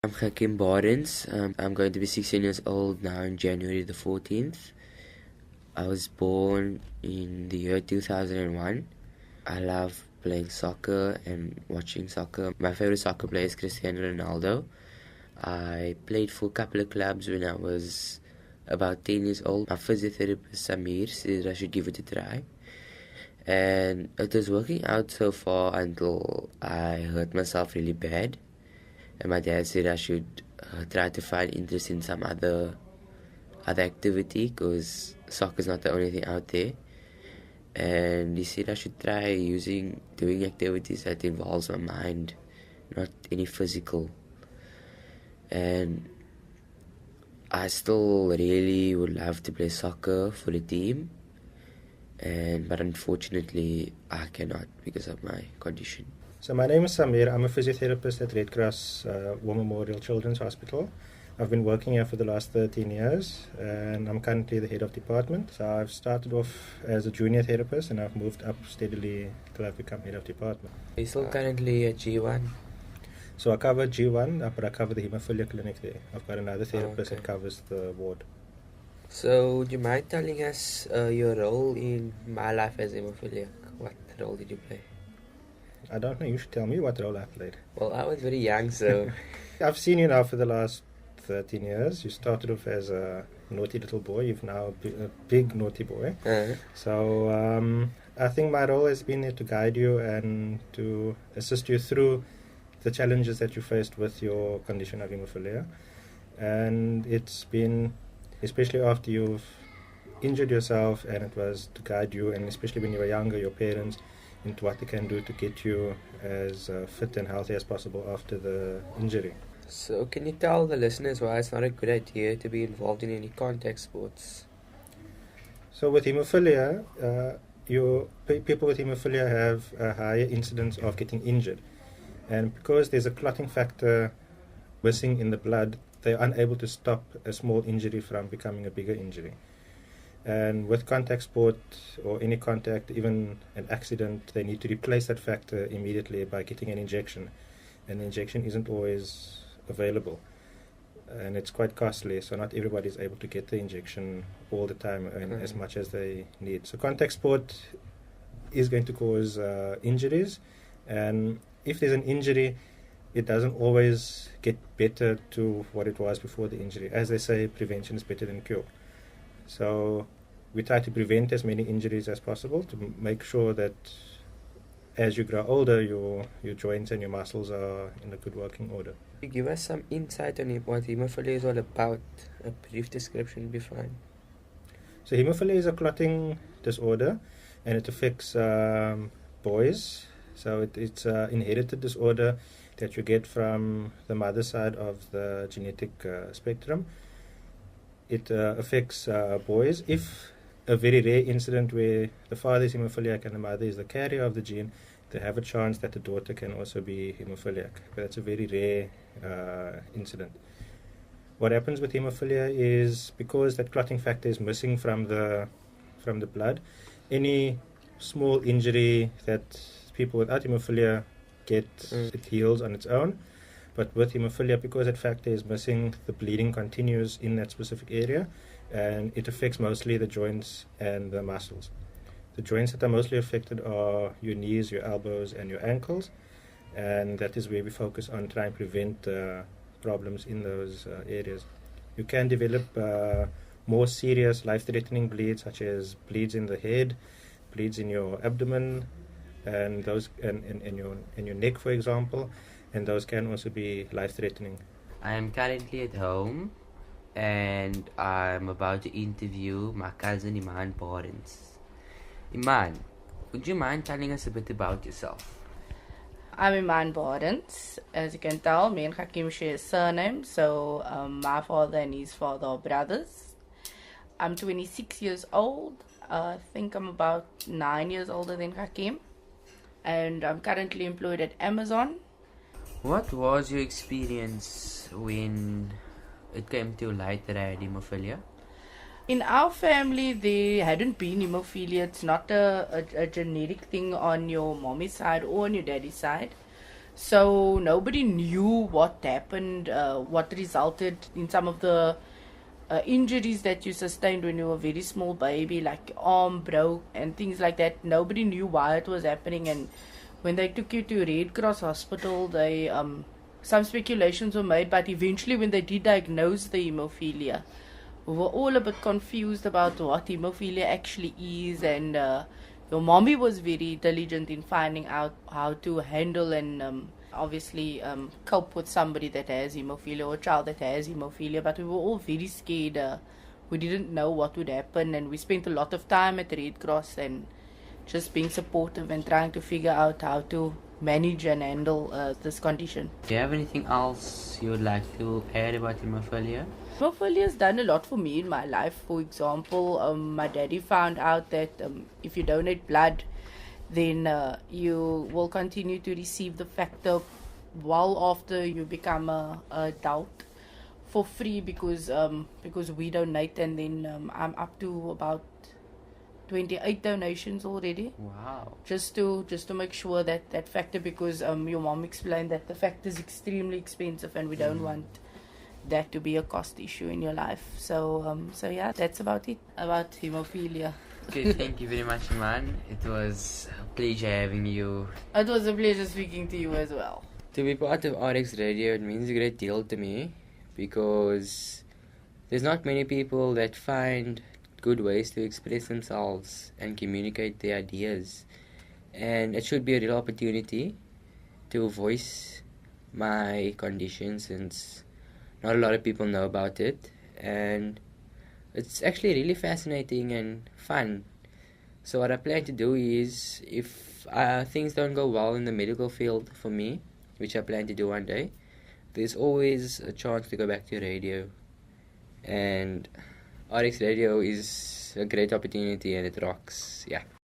I'm Hakeem. I'm going to be 16 years old now on January the 14th. I was born in the year 2001. I love playing soccer and watching soccer. My favorite soccer player is Cristiano Ronaldo. I played for a couple of clubs when I was about 10 years old. My physiotherapist Samir said I should give it a try. And it was working out so far until I hurt myself really bad. And my dad said I should try to find interest in some other activity because soccer is not the only thing out there. And he said I should try doing activities that involves my mind, not any physical. And I still really would love to play soccer for the team, but unfortunately I cannot because of my condition. So my name is Samir. I'm a physiotherapist at Red Cross War Memorial Children's Hospital. I've been working here for the last 13 years and I'm currently the head of department. So I've started off as a junior therapist and I've moved up steadily till I've become head of department. Are you still currently at G1? So I cover G1, but I cover the hemophilia clinic there. I've got another therapist that covers the ward. So would you mind telling us your role in my life as hemophiliac? What role did you play? I don't know, you should tell me what role I played. Well, I was very young, so... I've seen you now for the last 13 years. You started off as a naughty little boy. You've now been a big naughty boy. So I think my role has been to guide you and to assist you through the challenges that you faced with your condition of hemophilia. And it's been, especially after you've injured yourself, and it was to guide you, and especially when you were younger, your parents, into what they can do to get you as fit and healthy as possible after the injury. So can you tell the listeners why it's not a good idea to be involved in any contact sports? So with hemophilia, people with hemophilia have a higher incidence of getting injured. And because there's a clotting factor missing in the blood, they're unable to stop a small injury from becoming a bigger injury. And with contact sport or any contact, even an accident, they need to replace that factor immediately by getting an injection. And the injection isn't always available. And it's quite costly, so not everybody is able to get the injection all the time and as much as they need. So contact sport is going to cause injuries. And if there's an injury, it doesn't always get better to what it was before the injury. As they say, prevention is better than cure. So we try to prevent as many injuries as possible to make sure that as you grow older, your joints and your muscles are in a good working order. Give us some insight on what hemophilia is all about. A brief description would be fine. So hemophilia is a clotting disorder, and it affects boys. So it's an inherited disorder that you get from the mother side of the genetic spectrum. It affects boys. If a very rare incident where the father is hemophiliac and the mother is the carrier of the gene, they have a chance that the daughter can also be hemophiliac. But that's a very rare incident. What happens with hemophilia is because that clotting factor is missing from the blood, any small injury that people without hemophilia get, it heals on its own. But with hemophilia, because that factor is missing, the bleeding continues in that specific area, and it affects mostly the joints and the muscles. The joints that are mostly affected are your knees, your elbows, and your ankles, and that is where we focus on trying to prevent problems in those areas. You can develop more serious life-threatening bleeds, such as bleeds in the head, bleeds in your abdomen, and those and your neck, for example. And those can also be life-threatening. I am currently at home and I'm about to interview my cousin Iman parents. Iman, would you mind telling us a bit about yourself? I'm Iman Bordens. As you can tell, me and Hakeem share a surname, so my father and his father are brothers. I'm 26 years old. I think I'm about 9 years older than Hakeem. And I'm currently employed at Amazon. What was your experience when it came to light that I had hemophilia? In our family, there hadn't been hemophilia. It's not a genetic thing on your mommy's side or on your daddy's side. So nobody knew what happened, what resulted in some of the injuries that you sustained when you were a very small baby, like your arm broke and things like that. Nobody knew why it was happening, and when they took you to Red Cross Hospital, they some speculations were made, but eventually when they did diagnose the hemophilia, we were all a bit confused about what hemophilia actually is, and your mommy was very diligent in finding out how to handle and obviously cope with somebody that has hemophilia or a child that has hemophilia. But we were all very scared. We didn't know what would happen, and we spent a lot of time at Red Cross and just being supportive and trying to figure out how to manage and handle this condition. Do you have anything else you would like to add about hemophilia? Hemophilia has done a lot for me in my life. For example, my daddy found out that if you donate blood, then you will continue to receive the factor well after you become a adult for free, because we donate, and then I'm up to about 28 donations already. Wow. Just to make sure that factor, because your mom explained that the factor is extremely expensive, and we don't want that to be a cost issue in your life. So yeah, that's about it about hemophilia. Okay, thank you very much, Iman. It was a pleasure having you. It was a pleasure speaking to you as well. To be part of RX Radio, it means a great deal to me, because there's not many people that find good ways to express themselves and communicate their ideas, and it should be a real opportunity to voice my condition, since not a lot of people know about it, and it's actually really fascinating and fun. So what I plan to do is, if things don't go well in the medical field for me, which I plan to do one day, there's always a chance to go back to radio, and RX Radio is a great opportunity and it rocks. Yeah.